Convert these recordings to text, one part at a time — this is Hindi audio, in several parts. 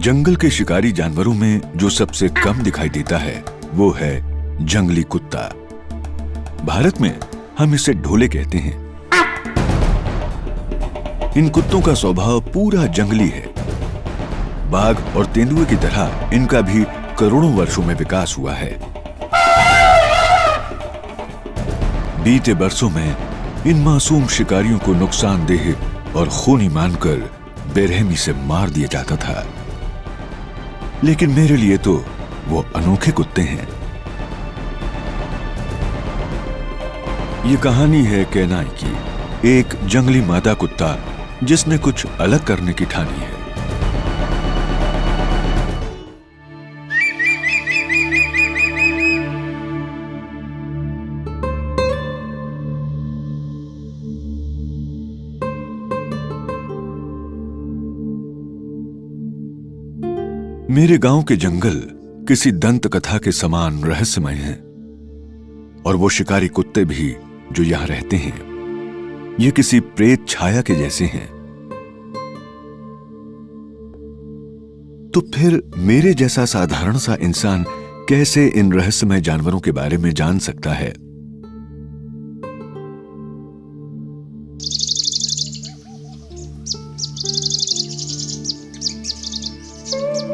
जंगल के शिकारी जानवरों में जो सबसे कम दिखाई देता है वो है जंगली कुत्ता। भारत में हम इसे ढोले कहते हैं। इन कुत्तों का स्वभाव पूरा जंगली है। बाघ और तेंदुए की तरह इनका भी करोड़ों वर्षों में विकास हुआ है। बीते बरसों में इन मासूम शिकारियों को नुकसानदेह और खूनी मानकर बेरहमी से मार दिया जाता था, लेकिन मेरे लिए तो वो अनोखे कुत्ते हैं। ये कहानी है केनाई की, एक जंगली मादा कुत्ता जिसने कुछ अलग करने की ठानी है। मेरे गांव के जंगल किसी दंत कथा के समान रहस्यमय हैं, और वो शिकारी कुत्ते भी जो यहां रहते हैं ये किसी प्रेत छाया के जैसे हैं। तो फिर मेरे जैसा साधारण सा इंसान कैसे इन रहस्यमय जानवरों के बारे में जान सकता है?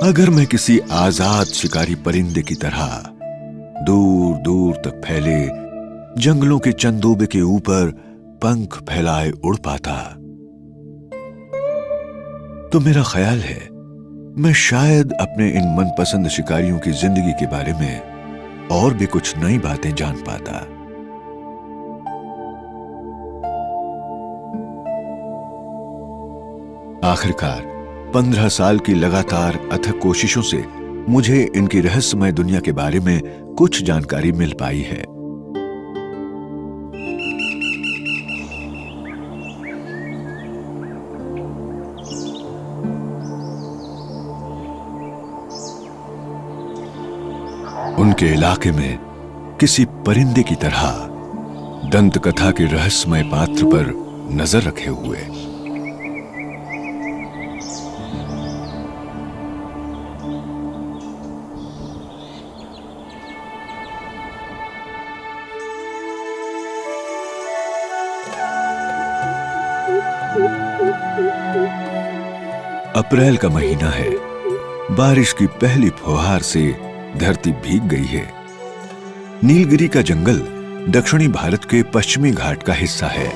अगर मैं किसी आजाद शिकारी परिंदे की तरह दूर दूर तक फैले जंगलों के चंदोबे के ऊपर पंख फैलाए उड़ पाता, तो मेरा ख्याल है मैं शायद अपने इन मनपसंद शिकारियों की जिंदगी के बारे में और भी कुछ नई बातें जान पाता। आखिरकार 15 साल की लगातार अथक कोशिशों से मुझे इनकी रहस्यमय दुनिया के बारे में कुछ जानकारी मिल पाई है। उनके इलाके में किसी परिंदे की तरह दंत कथा के रहस्यमय पात्र पर नजर रखे हुए अप्रैल का महीना है। बारिश की पहली फुहार से धरती भीग गई है। नीलगिरी का जंगल दक्षिणी भारत के पश्चिमी घाट का हिस्सा है।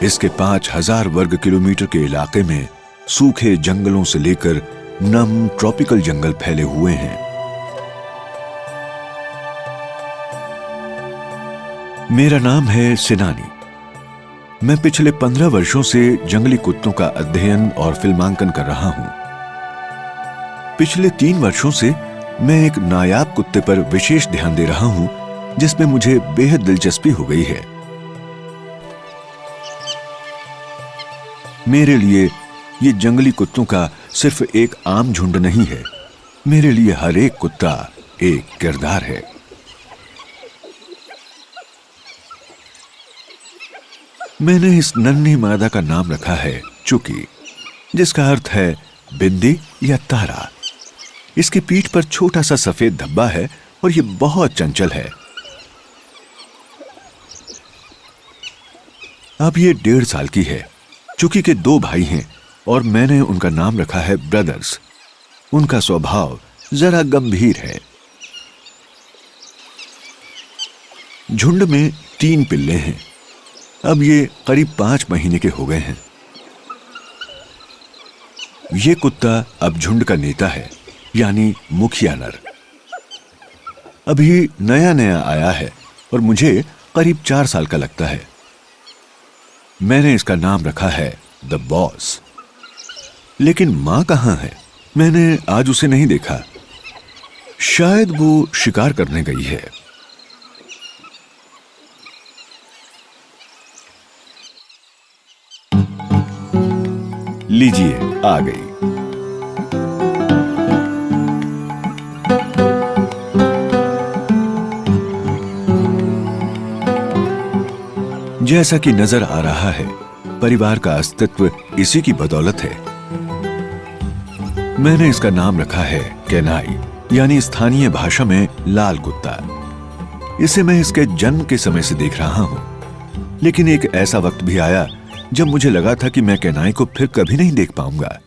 इसके 5000 वर्ग किलोमीटर के इलाके में सूखे जंगलों से लेकर नम ट्रॉपिकल जंगल फैले हुए हैं। मेरा नाम है सिनानी। मैं पिछले 15 वर्षों से जंगली कुत्तों का अध्ययन और फिल्मांकन कर रहा हूं। पिछले 3 वर्षों से मैं एक नायाब कुत्ते पर विशेष ध्यान दे रहा हूं जिसमें मुझे बेहद दिलचस्पी हो गई है। मेरे लिए ये जंगली कुत्तों का सिर्फ एक आम झुंड नहीं है। मेरे लिए हर एक कुत्ता एक किरदार है। मैंने इस नन्ही मादा का नाम रखा है चुकी, जिसका अर्थ है बिंदी या तारा। इसकी पीठ पर छोटा सा सफेद धब्बा है और ये बहुत चंचल है। अब ये 1.5 साल की है। चुकी के 2 भाई हैं और मैंने उनका नाम रखा है ब्रदर्स। उनका स्वभाव जरा गंभीर है। झुंड में 3 पिल्ले हैं। अब ये करीब 5 महीने के हो गए हैं। ये कुत्ता अब झुंड का नेता है, यानी मुखिया नर। अभी नया नया आया है और मुझे करीब 4 साल का लगता है। मैंने इसका नाम रखा है द बॉस। लेकिन मां कहां है? मैंने आज उसे नहीं देखा। शायद वो शिकार करने गई है। लीजिए, आ गई। जैसा कि नजर आ रहा है, परिवार का अस्तित्व इसी की बदौलत है। मैंने इसका नाम रखा है केनाई, यानी स्थानीय भाषा में लाल कुत्ता। इसे मैं इसके जन्म के समय से देख रहा हूं, लेकिन एक ऐसा वक्त भी आया जब मुझे लगा था कि मैं केनाई को फिर कभी नहीं देख पाऊंगा।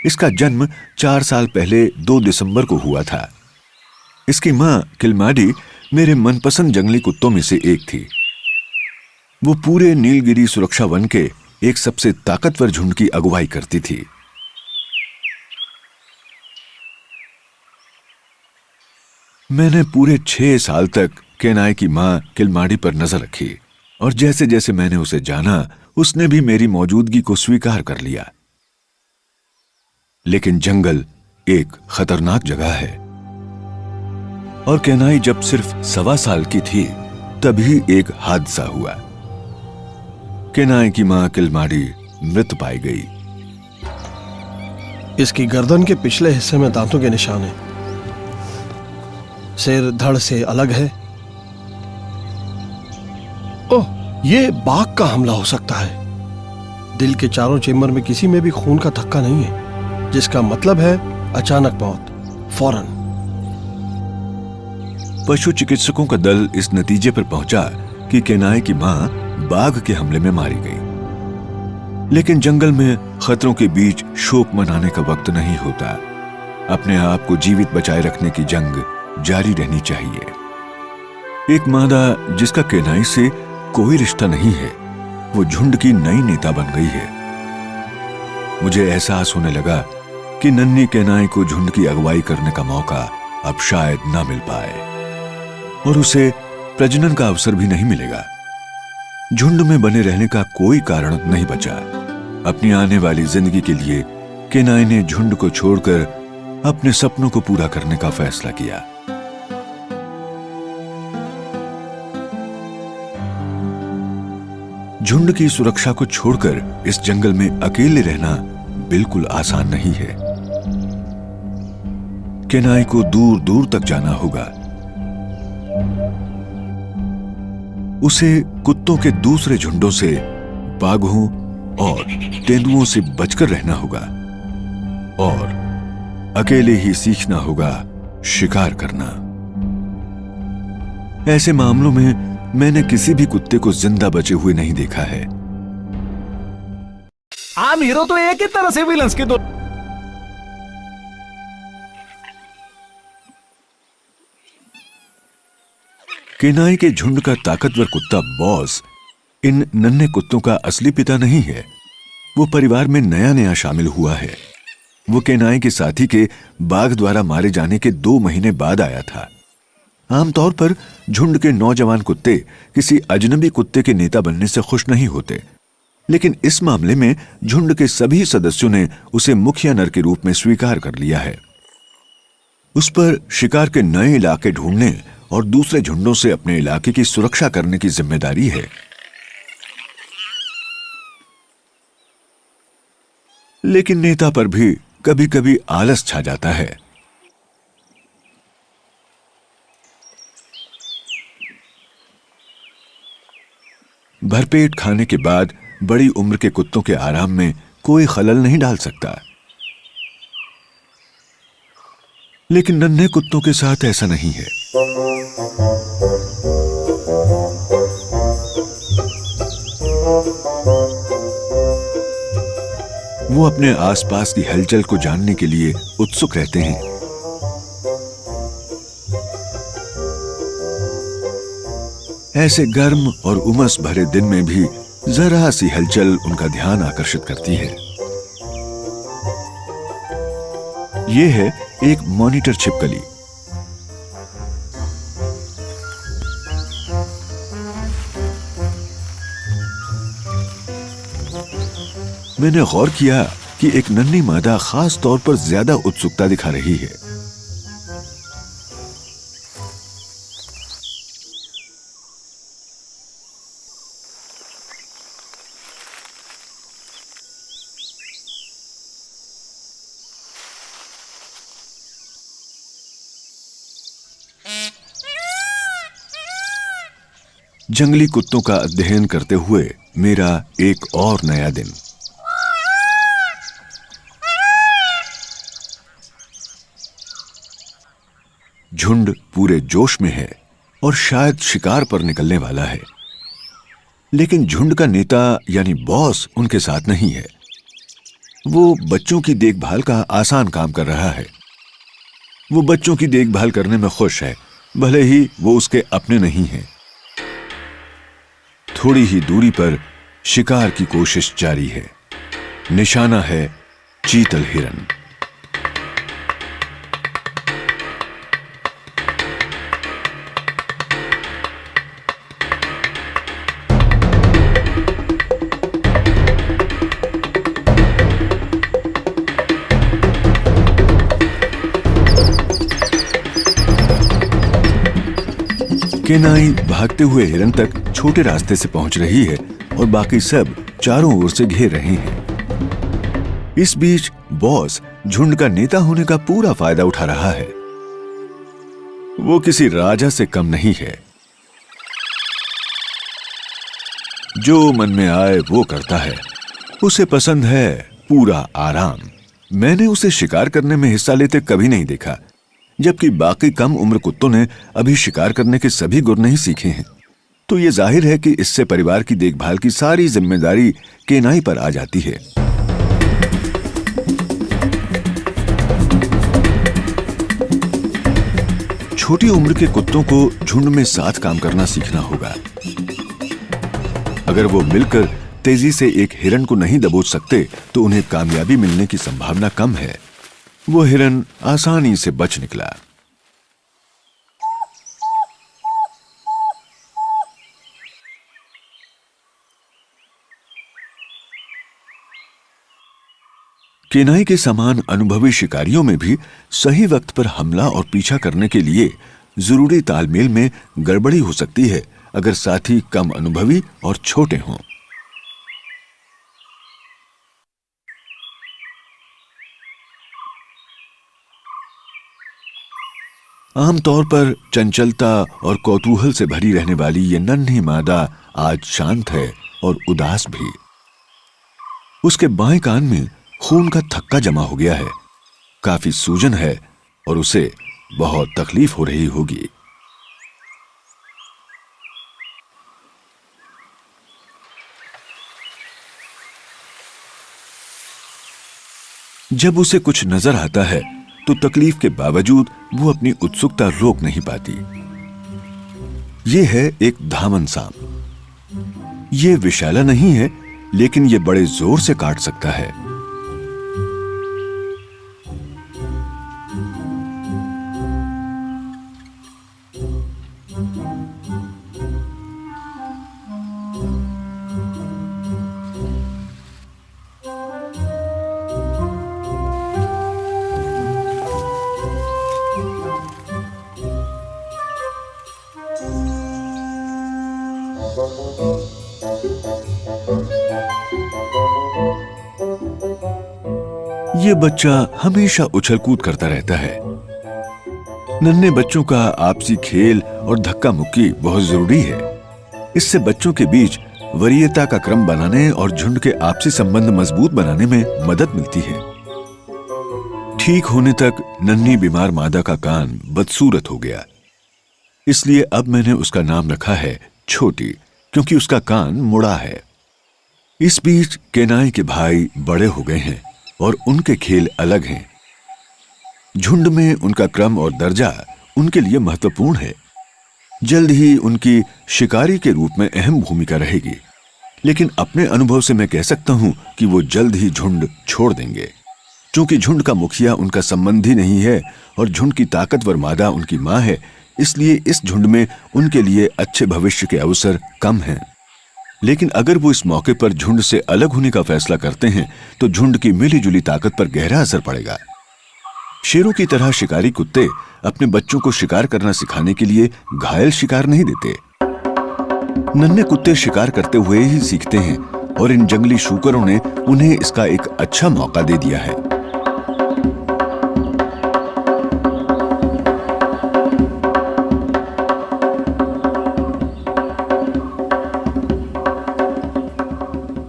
इसका जन्म 4 साल पहले 2 दिसंबर को हुआ था। इसकी मां किलमाडी मेरे मनपसंद जंगली कुत्तों में से एक थी। वो पूरे नीलगिरी सुरक्षा वन के एक सबसे ताकतवर झुंड की अगुवाई करती थी। मैंने पूरे 6 साल तक केनाई की मां किलमाडी पर नजर रखी, और जैसे जैसे मैंने उसे जाना, उसने भी मेरी मौजूदगी को स्वीकार कर लिया। लेकिन जंगल एक खतरनाक जगह है, और केनाई जब सिर्फ 1.25 साल की थी तभी एक हादसा हुआ। केनाई की मां किलमाडी मृत पाई गई। इसकी गर्दन के पिछले हिस्से में दांतों के निशान हैं। सिर धड़ से अलग है। ओह, ये बाघ का हमला हो सकता है। दिल के चारों चेम्बर में किसी में भी खून का थक्का नहीं है, जिसका मतलब है अचानक मौत, फौरन। पशु चिकित्सकों का दल इस नतीजे पर पहुंचा कि केनाई की मां बाघ के हमले में मारी गई। लेकिन जंगल में खतरों के बीच शोक मनाने का वक्त नहीं होता। अपने आप को जीवित बचाए रखने की जंग जारी रहनी चाहिए। एक मादा जिसका केनाई से कोई रिश्ता नहीं है, वो झुंड की नई नेता बन गई है। मुझे एहसास होने लगा कि नन्ही केनाई को झुंड की अगुवाई करने का मौका अब शायद ना मिल पाए, और उसे प्रजनन का अवसर भी नहीं मिलेगा। झुंड में बने रहने का कोई कारण नहीं बचा। अपनी आने वाली जिंदगी के लिए केनाई ने झुंड को छोड़कर अपने सपनों को पूरा करने का फैसला किया। झुंड की सुरक्षा को छोड़कर इस जंगल में अकेले रहना बिल्कुल आसान नहीं है। केनाई को दूर दूर तक जाना होगा। उसे कुत्तों के दूसरे झुंडों से, बाघों और तेंदुओं से बचकर रहना होगा, और अकेले ही सीखना होगा शिकार करना। ऐसे मामलों में मैंने किसी भी कुत्ते को जिंदा बचे हुए नहीं देखा है। आम हीरो तो एक ही तरह से विलन्स के दो। केनाई के झुंड का ताकतवर कुत्ता बॉस इन नन्हे कुत्तों का असली पिता नहीं है। वो परिवार में नया नया शामिल हुआ है। वो केनाई के साथी के बाघ द्वारा मारे जाने के 2 महीने बाद आया था। आमतौर पर झुंड के नौजवान कुत्ते किसी अजनबी कुत्ते के नेता बनने से खुश नहीं होते, लेकिन इस मामले में झुंड के सभी सदस्यों ने उसे मुखिया नर के रूप में स्वीकार कर लिया है। उस पर शिकार के नए इलाके ढूंढने और दूसरे झुंडों से अपने इलाके की सुरक्षा करने की जिम्मेदारी है। लेकिन नेता पर भी कभी कभी आलस छा जाता है। भरपेट खाने के बाद बड़ी उम्र के कुत्तों के आराम में कोई खलल नहीं डाल सकता, लेकिन नन्हे कुत्तों के साथ ऐसा नहीं है। वो अपने आसपास की हलचल को जानने के लिए उत्सुक रहते हैं। ऐसे गर्म और उमस भरे दिन में भी जरा सी हलचल उनका ध्यान आकर्षित करती है। यह है एक मॉनिटर छिपकली। मैंने गौर किया कि एक नन्ही मादा खास तौर पर ज्यादा उत्सुकता दिखा रही है। जंगली कुत्तों का अध्ययन करते हुए मेरा एक और नया दिन। झुंड पूरे जोश में है और शायद शिकार पर निकलने वाला है, लेकिन झुंड का नेता यानी बॉस उनके साथ नहीं है। वो बच्चों की देखभाल का आसान काम कर रहा है। वो बच्चों की देखभाल करने में खुश है, भले ही वो उसके अपने नहीं हैं। थोड़ी ही दूरी पर शिकार की कोशिश जारी है। निशाना है चीतल हिरन। केनाई भागते हुए हिरन तक छोटे रास्ते से पहुंच रही है और बाकी सब चारों ओर से घेर रहे हैं। इस बीच बॉस झुंड का नेता होने का पूरा फायदा उठा रहा है। वो किसी राजा से कम नहीं है। जो मन में आए वो करता है। उसे पसंद है पूरा आराम। मैंने उसे शिकार करने में हिस्सा लेते कभी नहीं देखा, जबकि बाकी कम उम्र कुत्तों ने अभी शिकार करने के सभी गुर नहीं सीखे हैं। तो ये जाहिर है कि इससे परिवार की देखभाल की सारी जिम्मेदारी केनाई पर आ जाती है। छोटी उम्र के कुत्तों को झुंड में साथ काम करना सीखना होगा। अगर वो मिलकर तेजी से एक हिरन को नहीं दबोच सकते तो उन्हें कामयाबी मिलने की संभावना कम है। वो हिरन आसानी से बच निकला। केनाई के समान अनुभवी शिकारियों में भी सही वक्त पर हमला और पीछा करने के लिए जरूरी तालमेल में गड़बड़ी हो सकती है, अगर साथी कम अनुभवी और छोटे हों। आमतौर पर चंचलता और कौतूहल से भरी रहने वाली ये नन्ही मादा आज शांत है और उदास भी। उसके बाएं कान में खून का थक्का जमा हो गया है। काफी सूजन है और उसे बहुत तकलीफ हो रही होगी। जब उसे कुछ नजर आता है तो तकलीफ के बावजूद वो अपनी उत्सुकता रोक नहीं पाती। ये है एक धामन सांप। ये विषैला नहीं है, लेकिन ये बड़े जोर से काट सकता है। ये बच्चा हमेशा उछल कूद करता रहता है। नन्हे बच्चों का आपसी खेल और धक्का मुक्की बहुत जरूरी है। इससे बच्चों के बीच वरीयता का क्रम बनाने और झुंड के आपसी संबंध मजबूत बनाने में मदद मिलती है। ठीक होने तक नन्ही बीमार मादा का कान बदसूरत हो गया, इसलिए अब मैंने उसका नाम रखा है छोटी, क्योंकि उसका कान मुड़ा है। इस बीच केनाई के भाई बड़े हो गए हैं और उनके खेल अलग हैं। झुंड में उनका क्रम और दर्जा उनके लिए महत्वपूर्ण है। जल्द ही उनकी शिकारी के रूप में अहम भूमिका रहेगी, लेकिन अपने अनुभव से मैं कह सकता हूं कि वो जल्द ही झुंड छोड़ देंगे। क्योंकि झुंड का मुखिया उनका संबंधी नहीं है और झुंड की ताकतवर मादा उनकी मां है, इसलिए इस झुंड में उनके लिए अच्छे भविष्य के अवसर कम हैं। लेकिन अगर वो इस मौके पर झुंड से अलग होने का फैसला करते हैं तो झुंड की मिलीजुली ताकत पर गहरा असर पड़ेगा। शेरों की तरह शिकारी कुत्ते अपने बच्चों को शिकार करना सिखाने के लिए घायल शिकार नहीं देते। नन्हे कुत्ते शिकार करते हुए ही सीखते हैं और इन जंगली शूकरों ने उन्हें इसका एक अच्छा मौका दे दिया है।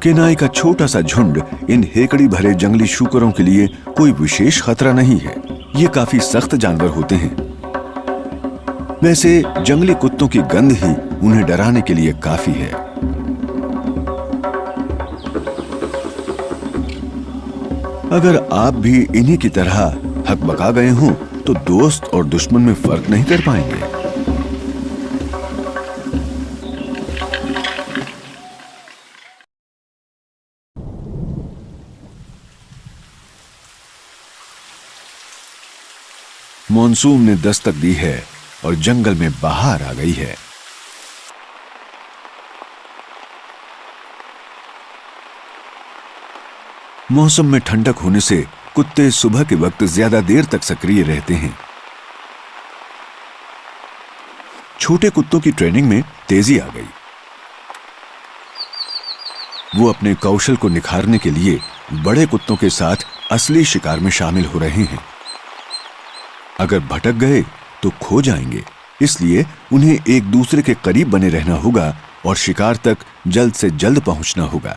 केनाई का छोटा सा झुंड इन हेकड़ी भरे जंगली शूकरों के लिए कोई विशेष खतरा नहीं है। ये काफी सख्त जानवर होते हैं। वैसे जंगली कुत्तों की गंध ही उन्हें डराने के लिए काफी है। अगर आप भी इन्हीं की तरह हकबका गए हों तो दोस्त और दुश्मन में फर्क नहीं कर पाएंगे। मॉनसून ने दस्तक दी है और जंगल में बहार आ गई है। मौसम में ठंडक होने से कुत्ते सुबह के वक्त ज्यादा देर तक सक्रिय रहते हैं। छोटे कुत्तों की ट्रेनिंग में तेजी आ गई। वो अपने कौशल को निखारने के लिए बड़े कुत्तों के साथ असली शिकार में शामिल हो रहे हैं। अगर भटक गए तो खो जाएंगे, इसलिए उन्हें एक दूसरे के करीब बने रहना होगा और शिकार तक जल्द से जल्द पहुंचना होगा।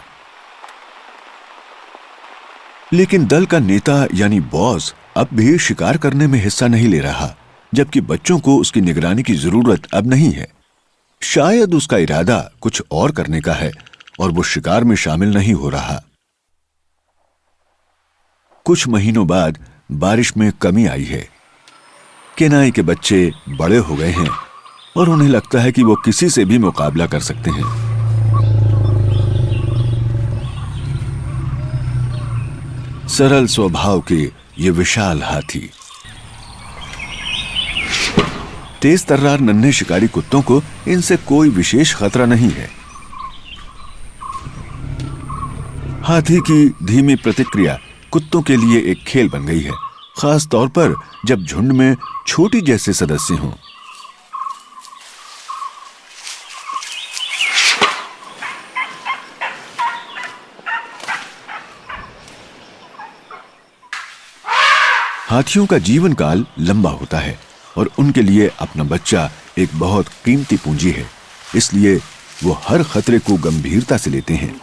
लेकिन दल का नेता यानी बॉस अब भी शिकार करने में हिस्सा नहीं ले रहा, जबकि बच्चों को उसकी निगरानी की जरूरत अब नहीं है। शायद उसका इरादा कुछ और करने का है और वो शिकार में शामिल नहीं हो रहा। कुछ महीनों बाद बारिश में कमी आई है। केनाई के बच्चे बड़े हो गए हैं और उन्हें लगता है कि वो किसी से भी मुकाबला कर सकते हैं। सरल स्वभाव के ये विशाल हाथी तेज तर्रार नन्हे शिकारी कुत्तों को इनसे कोई विशेष खतरा नहीं है। हाथी की धीमी प्रतिक्रिया कुत्तों के लिए एक खेल बन गई है, खास तौर पर जब झुंड में छोटी जैसे सदस्य हों। हाथियों का जीवन काल लंबा होता है और उनके लिए अपना बच्चा एक बहुत कीमती पूंजी है, इसलिए वो हर खतरे को गंभीरता से लेते हैं।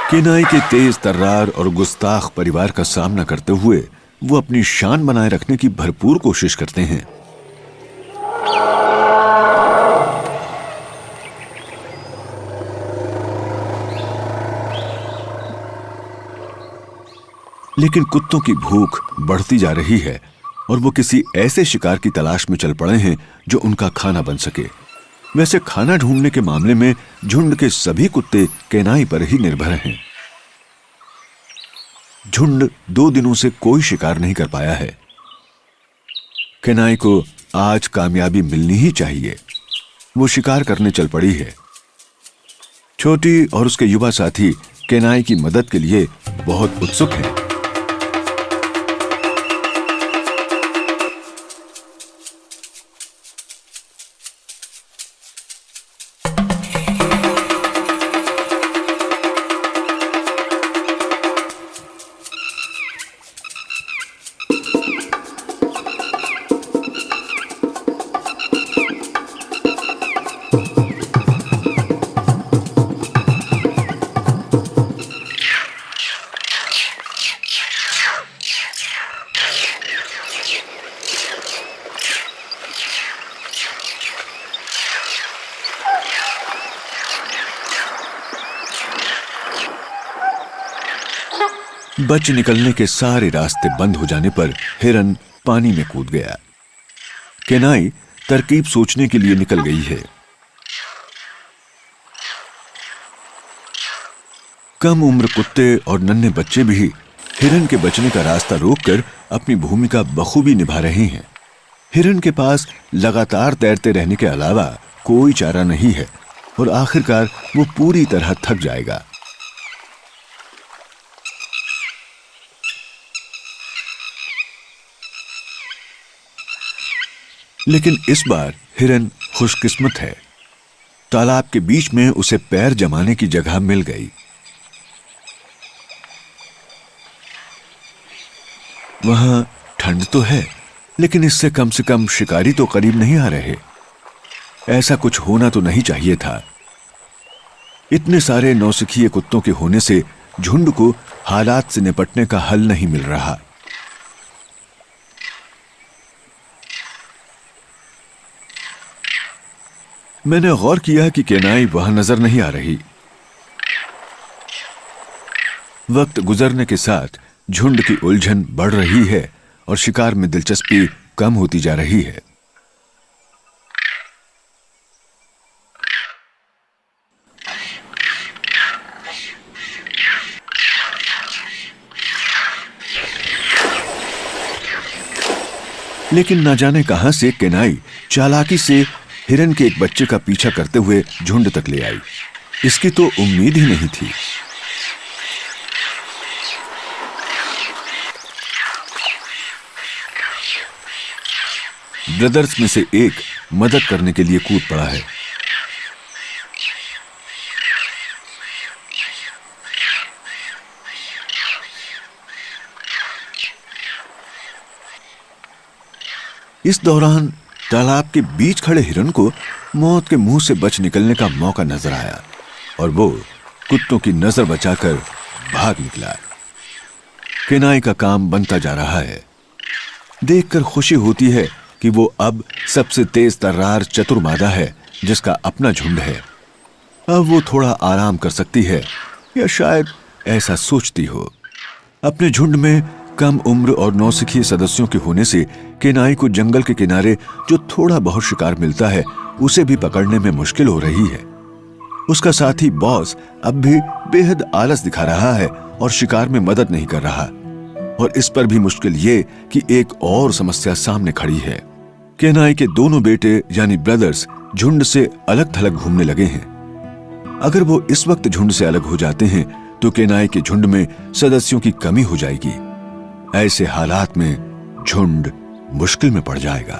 केनाई के तेज तर्रार और गुस्ताख परिवार का सामना करते हुए वो अपनी शान बनाए रखने की भरपूर कोशिश करते हैं। लेकिन कुत्तों की भूख बढ़ती जा रही है और वो किसी ऐसे शिकार की तलाश में चल पड़े हैं जो उनका खाना बन सके। वैसे खाना ढूंढने के मामले में झुंड के सभी कुत्ते केनाई पर ही निर्भर हैं। झुंड 2 दिनों से कोई शिकार नहीं कर पाया है। केनाई को आज कामयाबी मिलनी ही चाहिए। वो शिकार करने चल पड़ी है। छोटी और उसके युवा साथी केनाई की मदद के लिए बहुत उत्सुक हैं। बच निकलने के सारे रास्ते बंद हो जाने पर हिरन पानी में कूद गया। केनाई तरकीब सोचने के लिए निकल गई है। कम उम्र कुत्ते और नन्हे बच्चे भी हिरन के बचने का रास्ता रोककर अपनी भूमिका बखूबी निभा रहे हैं। हिरन के पास लगातार तैरते रहने के अलावा कोई चारा नहीं है और आखिरकार वो पूरी तरह थक जाएगा। लेकिन इस बार हिरन खुशकिस्मत है। तालाब के बीच में उसे पैर जमाने की जगह मिल गई। वहां ठंड तो है, लेकिन इससे कम से कम शिकारी तो करीब नहीं आ रहे। ऐसा कुछ होना तो नहीं चाहिए था। इतने सारे नौसिखिए कुत्तों के होने से झुंड को हालात से निपटने का हल नहीं मिल रहा। मैंने गौर किया कि केनाई वहां नजर नहीं आ रही। वक्त गुजरने के साथ झुंड की उलझन बढ़ रही है और शिकार में दिलचस्पी कम होती जा रही है। लेकिन न जाने कहां से केनाई चालाकी से हिरन के एक बच्चे का पीछा करते हुए झुंड तक ले आई। इसकी तो उम्मीद ही नहीं थी। ब्रदर्स में से एक मदद करने के लिए कूद पड़ा है। इस दौरान तालाब के बीच खड़े हिरन को मौत के मुंह से बच निकलने का मौका नजर आया और वो कुत्तों की नजर बचाकर भाग निकला। केनाई का काम बनता जा रहा है। देखकर खुशी होती है कि वो अब सबसे तेज तर्रार चतुर मादा है जिसका अपना झुंड है। अब वो थोड़ा आराम कर सकती है, या शायद ऐसा सोचती हो। अपने झुंड में कम उम्र और नौसिखिए सदस्यों के होने से केनाई को जंगल के किनारे जो थोड़ा बहुत शिकार मिलता है उसे भी पकड़ने में मुश्किल हो रही है। उसका साथी बॉस अब भी बेहद आलस दिखा रहा है और शिकार में मदद नहीं कर रहा। और इस पर भी मुश्किल ये कि एक और समस्या सामने खड़ी है। केनाई के दोनों बेटे यानी ब्रदर्स झुंड से अलग थलग घूमने लगे हैं। अगर वो इस वक्त झुंड से अलग हो जाते हैं तो केनाई के झुंड में सदस्यों की कमी हो जाएगी। ऐसे हालात में झुंड मुश्किल में पड़ जाएगा।